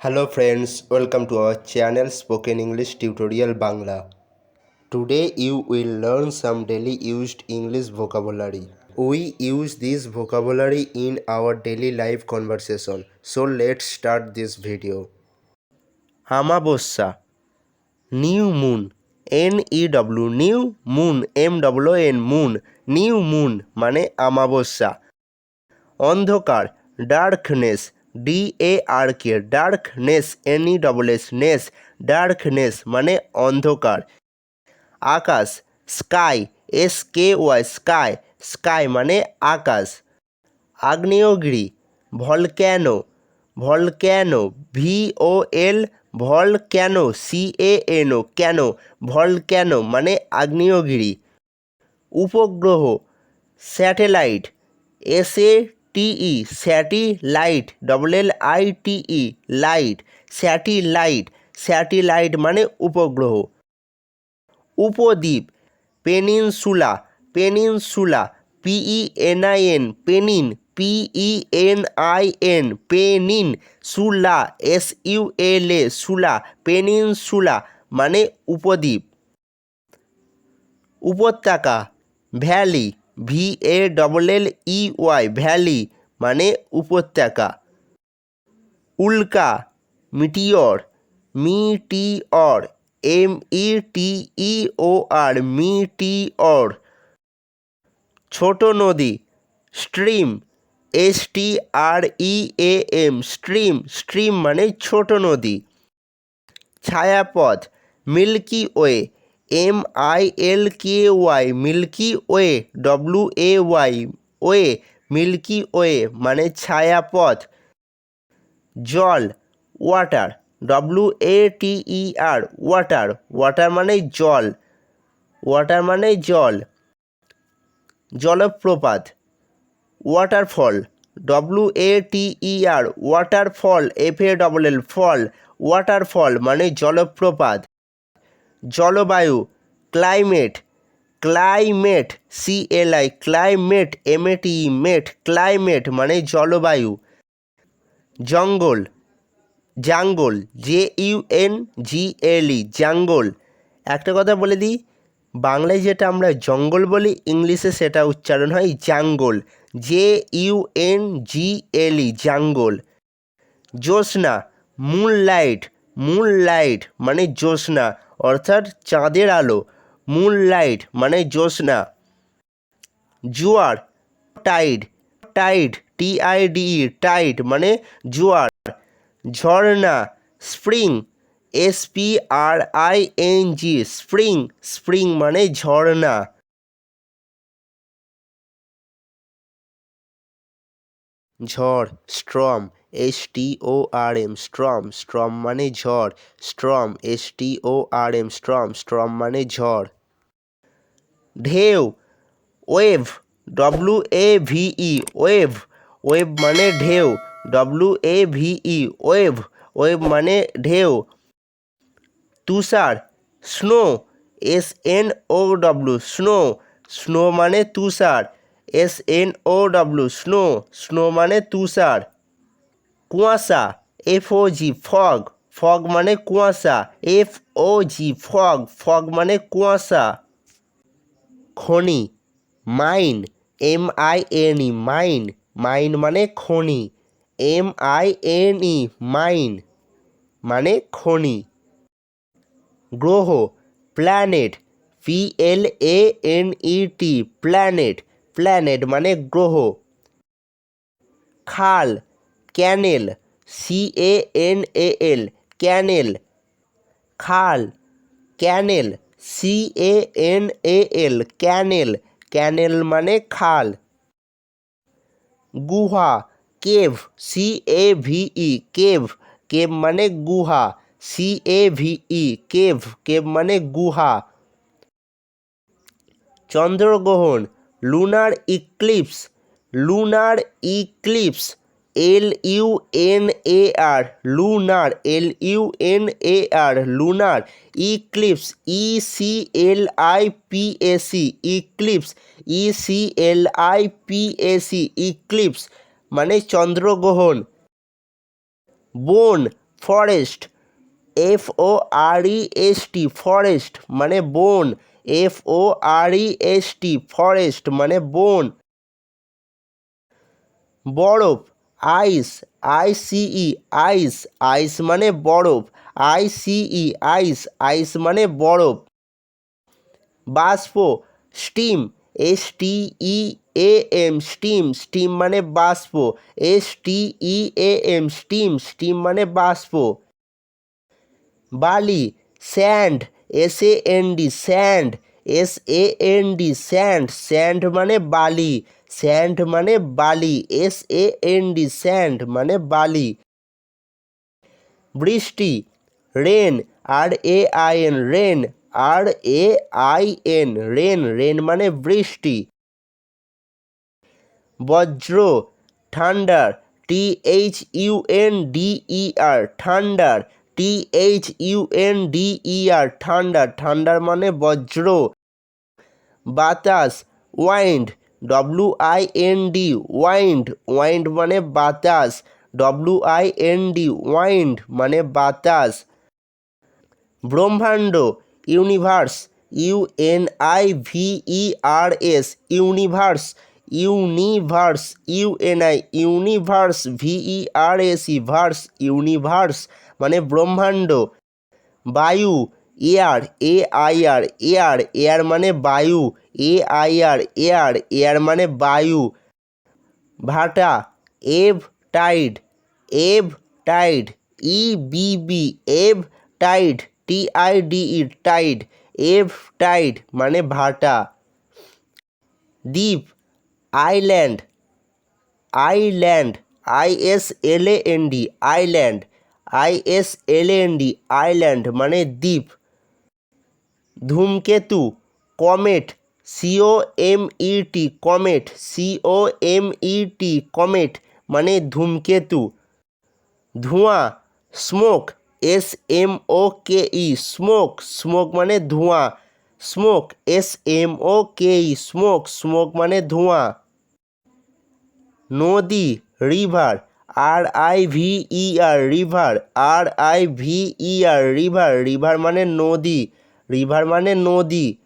Hello friends, welcome to our channel Spoken English Tutorial Bangla. Today you will learn some daily used English vocabulary. We use this vocabulary in our daily life conversation. So let's start this video. Amabossa, new moon, N-E-W, new moon, M-O-O-N, moon, new moon মানে আমাবস্যা। অন্ধকার, darkness, DARK, darkness, NESS, ness, darkness মানে অন্ধকার। আকাশ, sky, SKY, sky, sky মানে আকাশ। আগ্নেয়গিরি, volcano, volcano, VOL, volcano, CANO, cano, volcano মানে আগ্নেয়গিরি। উপগ্রহ, satellite, SATE, satellite, LLITE, lite, satellite, satellite মানে উপগ্রহ। উপদ্বীপ, peninsula, peninsula, PENIN, penin, PENIN, penin, sula, SULA, sula, peninsula মানে উপদ্বীপ। উপত্যকা, ভ্যালি, VALLEY, ভ্যালি মানে উপত্যকা। উল্কা, মিটিওর, মিটিওর, METEOR, মিটিওর। ছোট নদী, স্ট্রিম, STREAM, স্ট্রিম, স্ট্রিম মানে ছোট নদী। ছায়াপথ, milky way, MILKY, milky way, WAY, way, milky way মানে ছায়াপথ। জল, ওয়াটার, WATER, ওয়াটার, ওয়াটার মানে জল, ওয়াটার মানে জল। জলপ্রপাত, ওয়াটারফল, WATER, ওয়াটারফল, FALL, ফল, ওয়াটারফল মানে জলপ্রপাত। জলবায়ু, climate, climate, CLI, climate, MATE, মেট, ক্লাইমেট মানে জলবায়ু। জঙ্গল, জাঙ্গল, JUNGLE, জাঙ্গল। একটা কথা বলে দিই, বাংলায় যেটা আমরা জঙ্গল বলি, ইংলিশে সেটা উচ্চারণ হয় জাঙ্গল, JUNGLE, জাঙ্গল। জ্যোৎস্না, মুনলাইট, মুনলাইট মানে জ্যোৎস্না অর্থাৎ চাঁদের আলো, মুনলাইট মানে জ্যোৎস্না। জোয়ার, টাইড, টাইড, TIDE, টাইড মানে জোয়ার। ঝর্ণা, স্প্রিং, SPRING, স্প্রিং, স্প্রিং মানে ঝর্ণা। ঝড়, স্ট্রম, STORM, স্ট্রম, স্ট্রম মানে ঝড়, স্ট্রম, STORM, স্ট্রম, স্ট্রম মানে ঝড়। ঢেউ, ওয়েভ, WAVE, ওয়েভ, ওয়েভ মানে ঢেউ, WAVE, ওয়েভ, ওয়েভ মানে ঢেউ। তুষার, স্নো, SNOW, স্নো, স্নো মানে তুষার, SNOW, স্নো, স্নো মানে তুষার। কুয়াশা, FOG, ফগ, ফগ মানে কুয়াশা, FOG, ফগ, ফগ মানে কুয়াশা। খনি, মাইন, MINE, মাইন, মাইন মানে খনি, MINE, মাইন মানে খনি। গ্রহ, প্ল্যানেট, PLANET, প্ল্যানেট, প্ল্যানেট মানে গ্রহ। খাল, ক্যানেল, CANAL, ক্যানেল, খাল, ক্যানেল, CANAL, ক্যানেল, ক্যানেল মানে খাল। গুহা, কেভ, CAVE, কেভ, কেভ মানে গুহা, CAVE, কেভ, কেভ মানে গুহা। চন্দ্রগ্রহণ, lunar eclipse, lunar eclipse, LUNAR, lunar, LUNAR, lunar eclipse, ECLIPS, eclipse, ECLIPS, eclipse মানে চন্দ্রগ্রহণ। বোন, ফরেস্ট, FOREST, ফরেস্ট মানে বন, FOREST, ফরেস্ট মানে বন। বরফ, আইস, ICE, আইস, আইস মানে বরফ, ICE, আইস, আইস মানে বরফ। বাষ্প, স্টিম, STEAM, স্টিম, স্টিম মানে বাষ্প, STEAM, স্টিম, স্টিম মানে বাষ্প। বালি, sand, SAND, sand, SAND, sand, sand মানে বালি, স্যান্ড মানে বালি, SAND, স্যান্ড মানে বালি। বৃষ্টি, rain, RAIN, rain, RAIN, rain, rain মানে বৃষ্টি। বজ্র, থান্ডার, THUNDER, থান্ডার, THUNDER, ঠান্ডার, ঠান্ডার মানে বজ্র। বাতাস, ওয়াইন্ড, WIND, ওয়াইন্ড, ওয়াইন্ড মানে বাতাস, WIND, ওয়াইন্ড মানে বাতাস। ব্রহ্মাণ্ড, universe, UNIVERS, universe, universe, universe, VERS, verse, universe মানে ব্রহ্মাণ্ড। বায়ু, এয়ার, AIR, এয়ার, এয়ার মানে বায়ু, AIR, এয়ার, এয়ার মানে বায়ু। ভাটা, এভ Tide, এভ Tide, EBB, এভ Tide, TIDE, Tide, এভ Tide মানে ভাটা। দ্বীপ, island, island, ISLAND, island, ISLAND, island মানে দ্বীপ। ধূমকেতু, comet, COMET, comet, COMET, comet মানে ধূমকেতু। ধোঁয়া, স্মোক, SMOKE, স্মোক, স্মোক মানে ধোঁয়া, স্মোক, SMOKE, স্মোক, স্মোক মানে ধোঁয়া। নদী, river, RIVER, river, RIVER, river, river মানে নদী, রিভার মানে নদী।